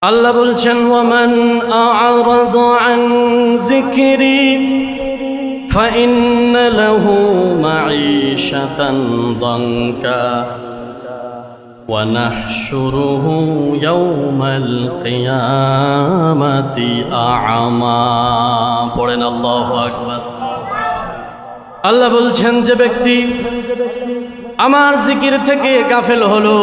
আল্লাহ বলছেন ওয়ামান আ'রাদা আন যিকরি ফাইন্না লাহু মাঈশাতান দানকা ওয়া নাহশুরুহু ইয়াওমাল কিয়ামাতি আ'মা। পড়েন আল্লাহু আকবার। আল্লাহ বলছেন যে ব্যক্তি আমার জিকির থেকে গাফেল হলো,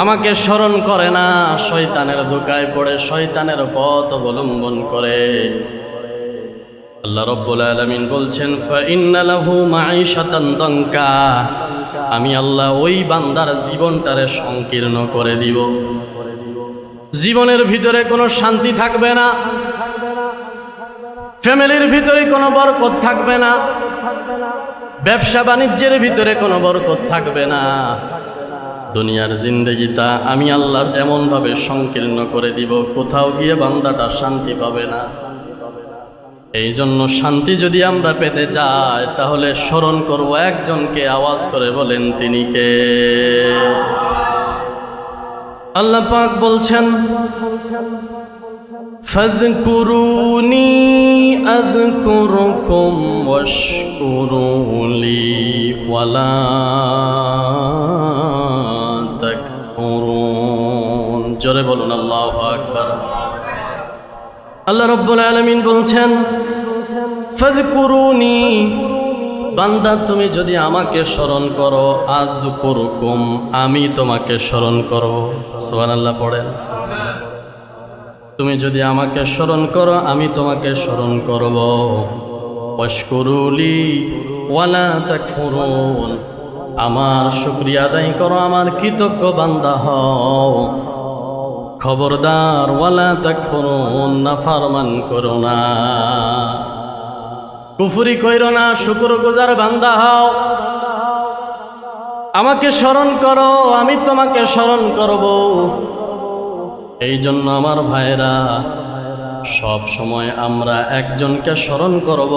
আমাকে স্মরণ করে না, শয়তানের ধোঁকায় পড়ে শয়তানের পথ অবলম্বন করে, আল্লাহ রাব্বুল আলামিন বলছেন ফাইন্না লাহু মাঈশাতান দানকা, আমি আল্লাহ ওই বান্দার জীবনটারে সংকীর্ণ করে দিব। জীবনের ভিতরে কোনো শান্তি থাকবে না, ফ্যামিলির ভিতরে কোনো বরকত থাকবে না, ব্যবসা বাণিজ্যের ভিতরে কোনো বরকত থাকবে না। দুনিয়ার জিন্দেগিটা আমি আল্লাহর এমনভাবে সংকীর্ণ করে দিব, কোথাও গিয়ে বান্দাটা শান্তি পাবে না। এই জন্য শান্তি যদি আমরা পেতে চাই তাহলে স্মরণ করব একজনকে, আওয়াজ করে বলেন তিনি কে? আল্লাহ পাক বলছেন ফাযকুরুনি আযকুরুকুম ওয়াশকুরুলি ওয়ালা তাকফুরুন। জোরে বলুন আল্লাহু আকবার। আল্লাহ রাব্বুল আলামিন বলছেন ফাযকুরুনি, বান্দা তুমি যদি আমাকে স্মরণ করো, আযকুরুকুম, আমি তোমাকে স্মরণ করব। সুবহানাল্লাহ পড়েন। তুমি যদি আমাকে স্মরণ করো আমি তোমাকে স্মরণ করব। ওয়াশকুরুলি ওয়ালা তাকফুরুন, আমার শুকরিয়া আদায় করো, আমার কৃতজ্ঞ বান্দা হও। খবরদার ওয়ালা তাকফুরুন, নাফরমান করো না, কুফরি কইরো না, শুকরগুজার বান্দা হও। আমাকে স্মরণ করো, আমি তোমাকে স্মরণ করব। এই জন্য আমার ভাইরা, সব সময় আমরা একজনকে স্মরণ করব।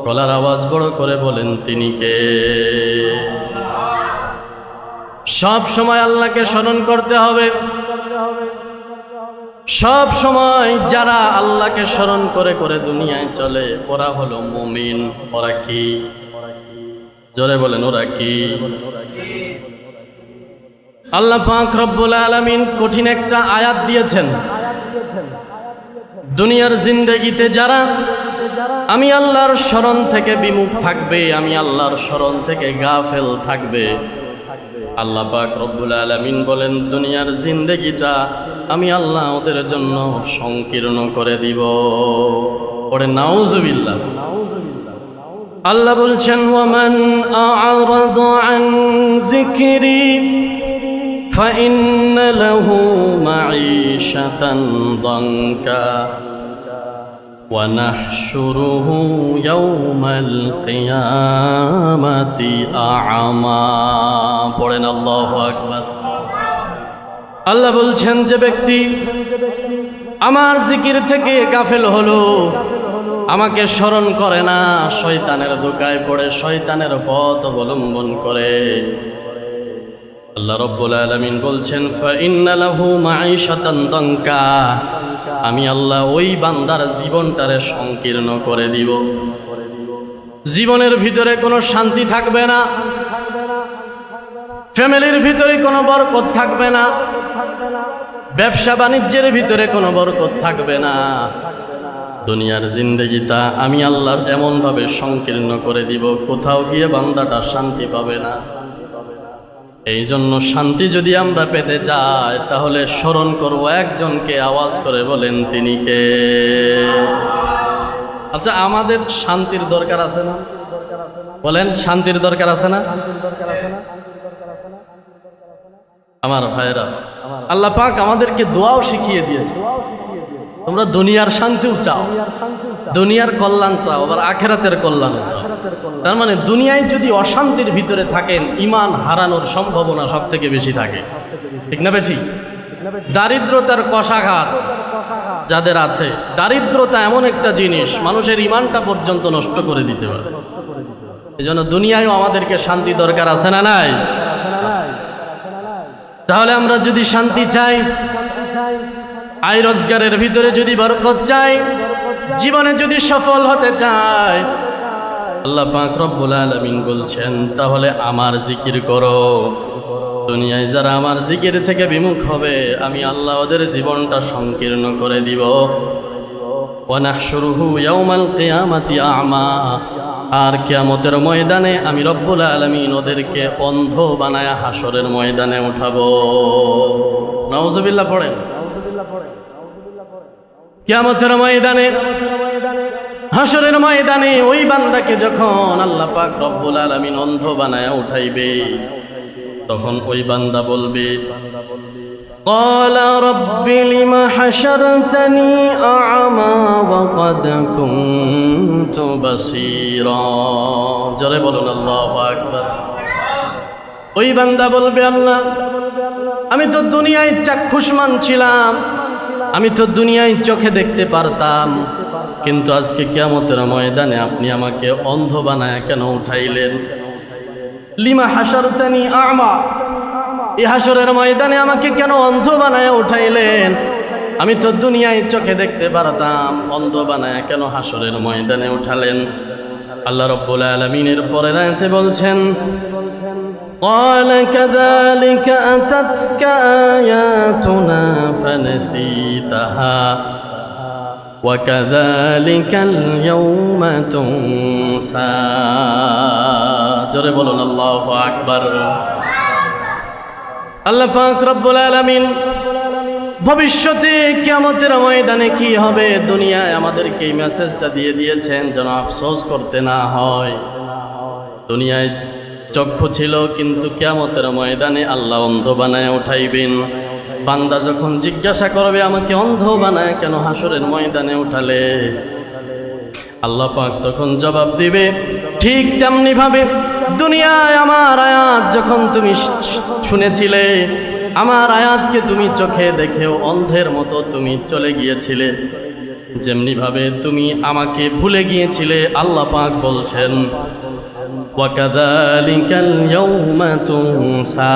গলার আওয়াজ বড় করে বলেন তিনি কে? সব সময় আল্লাহকে স্মরণ করতে হবে। সব সময় যারা আল্লাহকে স্মরণ করে করে দুনিয়ায় চলে ওরা হলো মুমিন। ওরা কি? জোরে বলেন ওরা কি? আল্লাহ পাক রব্বুল আলামিন কঠিন একটা আয়াত দিয়েছেন। দুনিয়ার জিন্দেগিতে যারা আমি আল্লাহর স্মরণ থেকে বিমুখ থাকবে, আমি আল্লাহর স্মরণ থেকে গাফেল থাকবে, আল্লাহ পাক রব্বুল আলামিন বলেন দুনিয়ার জিন্দেগিটা আমি আল্লাহ ওদের জন্য সংকীর্ণ করে দিব। পরে নাউজুবিল্লাহ। আল্লাহ বলছেন ওয়ামান আ'রাদা আন যিকরি ফাইন্না লাহু মাঈশাতান দানকা ওয়া নাহশুরুহু ইয়াওমাল কিয়ামাতি আ'মা। পড়েন আল্লাহু আকবার। আল্লাহ বলছেন যে ব্যক্তি আমার জিকির থেকে গাফেল হলো, আমাকে স্মরণ করে না, শয়তানের ধোঁকায় পড়ে শয়তানের পথ অবলম্বন করে, আল্লাহ রাব্বুল আলামিন বলছেন ফাইন্না লাহু মাঈশাতান দানকা, আমি আল্লাহ ওই বান্দার জীবনটারে সংকীর্ণ করে দিব। জীবনের ভিতরে কোনো শান্তি থাকবে না, ফ্যামিলির ভিতরে কোনো বরকত থাকবে না, ব্যবসা বাণিজ্যের ভিতরে কোনো বরকত থাকবে না। দুনিয়ার জিন্দেগিটা আমি আল্লাহর এমনভাবে সংকীর্ণ করে দিব, কোথাও গিয়ে বান্দাটা শান্তি পাবে না। এই জন্য শান্তি যদি আমরা পেতে চাই তাহলে স্মরণ করব একজনকে, আওয়াজ করে বলেন তিনি কে? আচ্ছা, আমাদের শান্তির দরকার আছে না? বলেন, শান্তির দরকার আছে না? আমার ভাইরা, আল্লাহ পাক আমাদেরকে দোয়াও শিখিয়ে দিয়েছে। তোমরা দুনিয়ার শান্তিও চাও, দুনিয়ার কল্যাণ চাও, আবার আখিরাতের কল্যাণ চাও। তার মানে দুনিয়ায় যদি অশান্তির ভিতরে থাকেন, ঈমান হারানোর সম্ভাবনা সব থেকে বেশি থাকে। ঠিক না বেঠি? দারিদ্রতার কষাঘাত যাদের আছে, দারিদ্রতা এমন একটা জিনিস মানুষের ঈমানটা পর্যন্ত নষ্ট করে দিতে পারে। এই জন্য দুনিয়ায়ও আমাদেরকে শান্তি দরকার আছে না নাই? তাহলে আমরা যদি শান্তি চাই আয় রোজগারের ভিতরে যদি বরকত চাই, জীবনে যদি সফল হতে চায়, আল্লাহ পাক রব্বুল আলামিন বলছেন তাহলে আমার জিকির করো। দুনিয়ায় যারা আমার জিকির থেকে বিমুখ হবে, আমি আল্লাহ ওদের জীবনটা সংকীর্ণ করে দিব। ওয়া নাহশুরুহু ইয়াউমাল কিয়ামাতি আ'মা, আর কিয়ামতের ময়দানে আমি রব্বুল আলামিন ওদেরকে অন্ধ বানায়া হাসরের ময়দানে উঠাবো। নাউজুবিল্লাহ পড়েন। কিয়ামতের ময়দানে, হাসরের ময়দানে ওই বান্দাকে যখন আল্লাহ পাক রব্বুল আলামিন অন্ধ বানায়া উঠাইবে, তখন ওই বান্দা বলবে, قال رب لم حشرتني أعمى وقد كنت بصيرا। জোরে বলুন আল্লাহু আকবার। ওই বান্দা বলবে, আল্লাহ আমি তো দুনিয়ায় চাক্ষুষমান ছিলাম, আমি তো দুনিয়ায় চোখে দেখতে পারতাম, কিন্তু আজকে কিয়ামতের ময়দানে আপনি আমাকে অন্ধ বানায় কেন উঠাইলেন? লিমা হাশারতানি আ'মা, এই হাসরের ময়দানে আমাকে কেন অন্ধ বানায় উঠাইলেন? আমি তো দুনিয়ায় চোখে দেখতে পারতাম, অন্ধ বানায় কেন হাসরের ময়দানে উঠালেন? আল্লাহ রাব্বুল আলামিনের পরের আয়াতে বলছেন, قال كذلك أتتك آياتنا فنسيتها وكذلك اليوم تنسى। জোরে বলুন আল্লাহু আকবার। আল্লাহ পাক রব্বুল আলামিন ভবিষ্যতে কিয়ামতের ময়দানে কি হবে, দুনিয়ায় আমাদেরকে এই মেসেজটা দিয়ে দিয়েছেন যেন আফসোস করতে না হয়। দুনিয়ায় চক্ষু ছিল, কিন্তু কিয়ামতের ময়দানে আল্লাহ অন্ধ বানায় উঠাইবেন। বান্দা যখন জিজ্ঞাসা করবে আমাকে অন্ধ বানায় কেন হাসরের ময়দানে উঠালে, আল্লাহ পাক তখন জবাব দিবে, ঠিক তেমনি ভাবে দুনিয়ায় আমার আয়াত যখন তুমি শুনেছিলে, আমার আয়াতকে তুমি চোখে দেখেও অন্ধের মতো তুমি চলে গিয়েছিলে, যেমনি ভাবে তুমি আমাকে ভুলে গিয়েছিলে, আল্লাহ পাক বলছেন ওয়াকাযালিকাল ইয়াউমা তুনসা,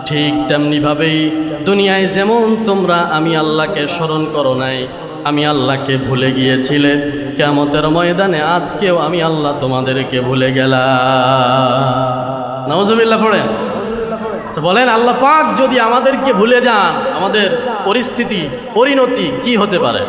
ঠিক তেমনি ভাবেই দুনিয়ায় যেমন তোমরা আমি আল্লাহকে স্মরণ করো নাই, আমি আল্লাহকে ভুলে গিয়েছিলে, কিয়ামতের ময়দানে আজকেও আমি আল্লাহ তোমাদেরকে ভুলে গেলাম। নাউজুবিল্লাহ পড়েন। বলেন আল্লাহ পাক যদি আমাদেরকে ভুলে যান, আমাদের পরিস্থিতি পরিণতি কি হতে পারে?